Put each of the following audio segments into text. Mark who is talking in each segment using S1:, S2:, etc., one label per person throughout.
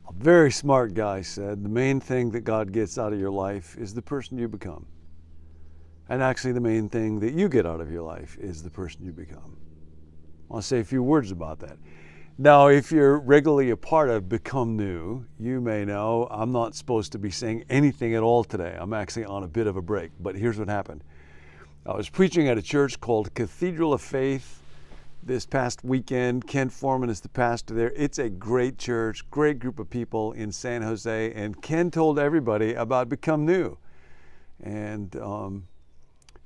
S1: A very smart guy said the main thing that God gets out of your life is the person you become. And actually the main thing that you get out of your life is the person you become. I'll say a few words about that. Now, if you're regularly a part of Become New, you may know I'm not supposed to be saying anything at all today. I'm actually on a bit of a break, but here's what happened. I was preaching at a church called Cathedral of Faith this past weekend. Ken Foreman is the pastor there. It's a great church, great group of people in San Jose, and Ken told everybody about Become New and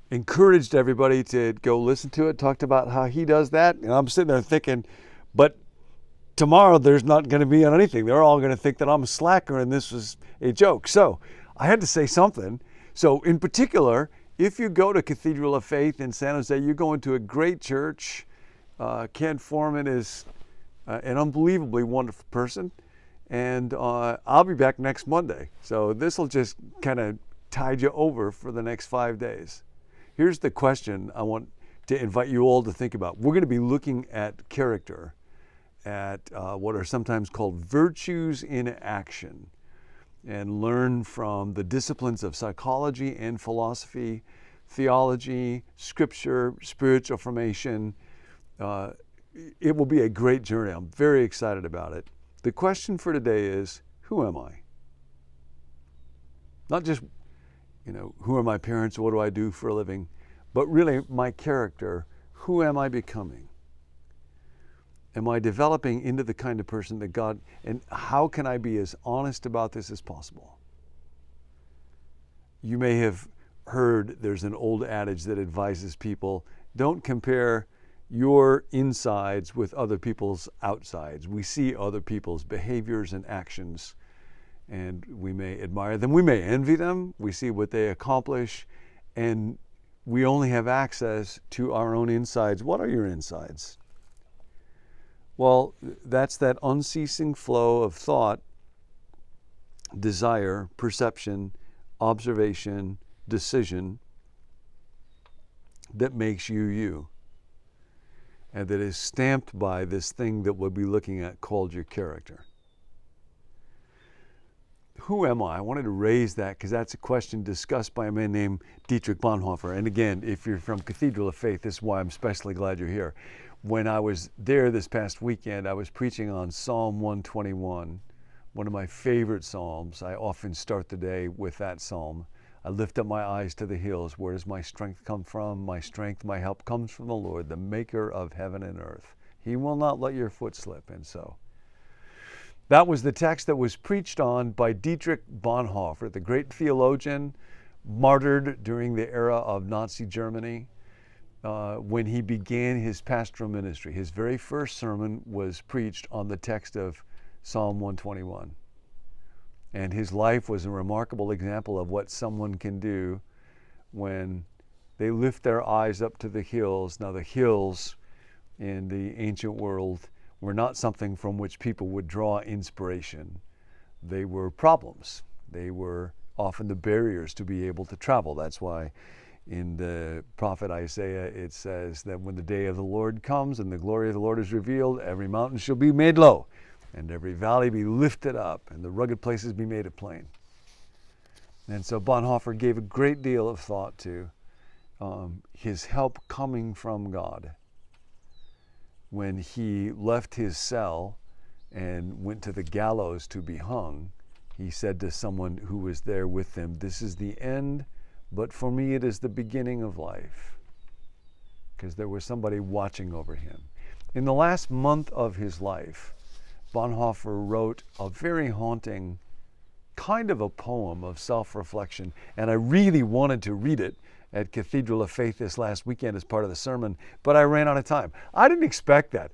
S1: encouraged everybody to go listen to it, talked about how he does that, and I'm sitting there thinking, but tomorrow there's not going to be on anything. They're all going to think that I'm a slacker and this was a joke. So I had to say something. So in particular, if you go to Cathedral of Faith in San Jose, you're going to a great church. Ken Foreman is an unbelievably wonderful person. And I'll be back next Monday. So this will just kind of tide you over for the next 5 days. Here's the question I want to invite you all to think about. We're going to be looking at character, at what are sometimes called virtues in action, and learn from the disciplines of psychology and philosophy, theology, scripture, spiritual formation. It will be a great journey. I'm very excited about it. The question for today is, who am I? Not just, who are my parents, what do I do for a living, but really my character. Who am I becoming? Am I developing into the kind of person that God, and how can I be as honest about this as possible? You may have heard there's an old adage that advises people, don't compare your insides with other people's outsides. We see other people's behaviors and actions, and we may admire them. We may envy them. We see what they accomplish, and we only have access to our own insides. What are your insides? Well, that's that unceasing flow of thought, desire, perception, observation, decision that makes you you, and that is stamped by this thing that we'll be looking at called your character. Who am I? I wanted to raise that because that's a question discussed by a man named Dietrich Bonhoeffer. And again, if you're from Cathedral of Faith, this is why I'm especially glad you're here. When I was there this past weekend, I was preaching on Psalm 121, one of my favorite psalms. I often start the day with that psalm. I lift up my eyes to the hills. Where does my strength come from? My strength, my help comes from the Lord, the maker of heaven and earth. He will not let your foot slip. And so that was the text that was preached on by Dietrich Bonhoeffer, the great theologian, martyred during the era of Nazi Germany. When he began his pastoral ministry, his very first sermon was preached on the text of Psalm 121. And his life was a remarkable example of what someone can do when they lift their eyes up to the hills. Now, the hills in the ancient world were not something from which people would draw inspiration. They were problems. They were often the barriers to be able to travel. That's why in the prophet Isaiah, it says that when the day of the Lord comes and the glory of the Lord is revealed, every mountain shall be made low, and every valley be lifted up, and the rugged places be made a plain. And so Bonhoeffer gave a great deal of thought to his help coming from God. When he left his cell and went to the gallows to be hung, he said to someone who was there with him, "This is the end, but for me it is the beginning of life," because there was somebody watching over him. In the last month of his life, Bonhoeffer wrote a very haunting kind of a poem of self-reflection, and I really wanted to read it at Cathedral of Faith this last weekend as part of the sermon, but I ran out of time. I didn't expect that.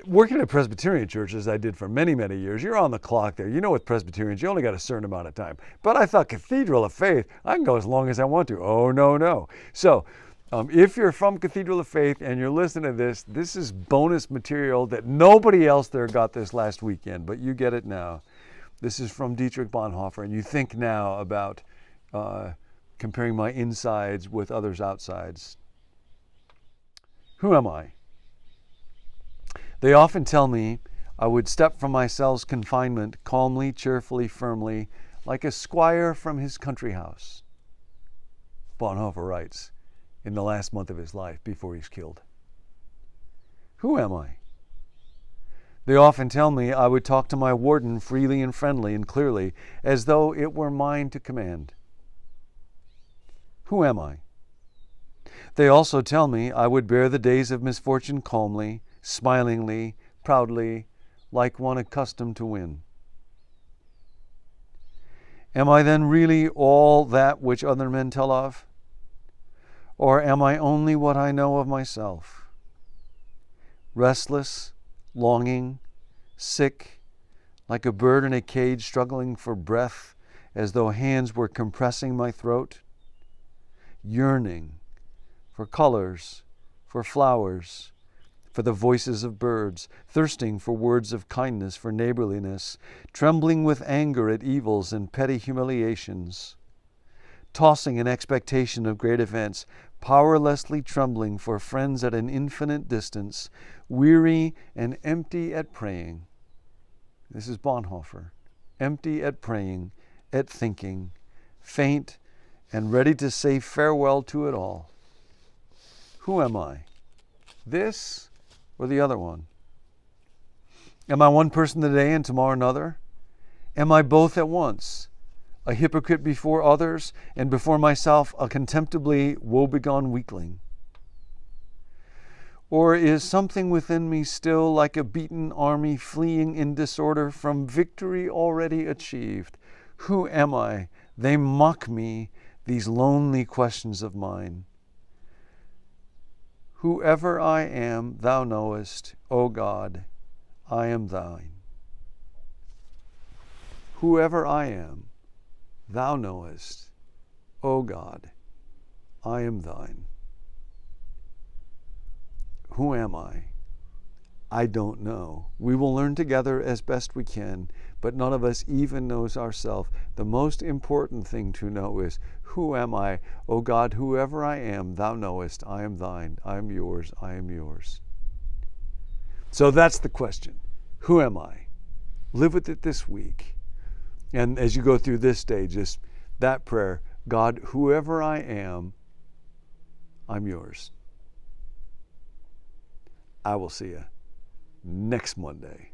S1: Working at Presbyterian church, as I did for many, many years, you're on the clock there. You know, with Presbyterians, you only got a certain amount of time. But I thought Cathedral of Faith, I can go as long as I want to. Oh, no. So if you're from Cathedral of Faith and you're listening to this, this is bonus material that nobody else there got this last weekend, but you get it now. This is from Dietrich Bonhoeffer, and you think now about comparing my insides with others' outsides. Who am I? They often tell me I would step from my cell's confinement calmly, cheerfully, firmly, like a squire from his country house. Bonhoeffer writes in the last month of his life before he's killed. Who am I? They often tell me I would talk to my warden freely and friendly and clearly, as though it were mine to command. Who am I? They also tell me I would bear the days of misfortune calmly, smilingly, proudly, like one accustomed to win. Am I then really all that which other men tell of? Or am I only what I know of myself? Restless, longing, sick, like a bird in a cage struggling for breath, as though hands were compressing my throat, yearning for colors, for flowers, for the voices of birds, thirsting for words of kindness, for neighborliness, trembling with anger at evils and petty humiliations, tossing in expectation of great events, powerlessly trembling for friends at an infinite distance, weary and empty at praying. This is Bonhoeffer. Empty at praying, at thinking, faint and ready to say farewell to it all. Who am I? This or the other one? Am I one person today and tomorrow another? Am I both at once? A hypocrite before others, and before myself a contemptibly woebegone weakling? Or is something within me still like a beaten army fleeing in disorder from victory already achieved? Who am I? They mock me, these lonely questions of mine. Whoever I am, thou knowest, O God, I am thine. Whoever I am, thou knowest, O God, I am thine. Who am I? I don't know. We will learn together as best we can, but none of us even knows ourselves. The most important thing to know is, who am I? O God, whoever I am, thou knowest, I am thine, I am yours, I am yours. So that's the question. Who am I? Live with it this week. And as you go through this stage, that prayer, God, whoever I am, I'm yours. I will see you next Monday.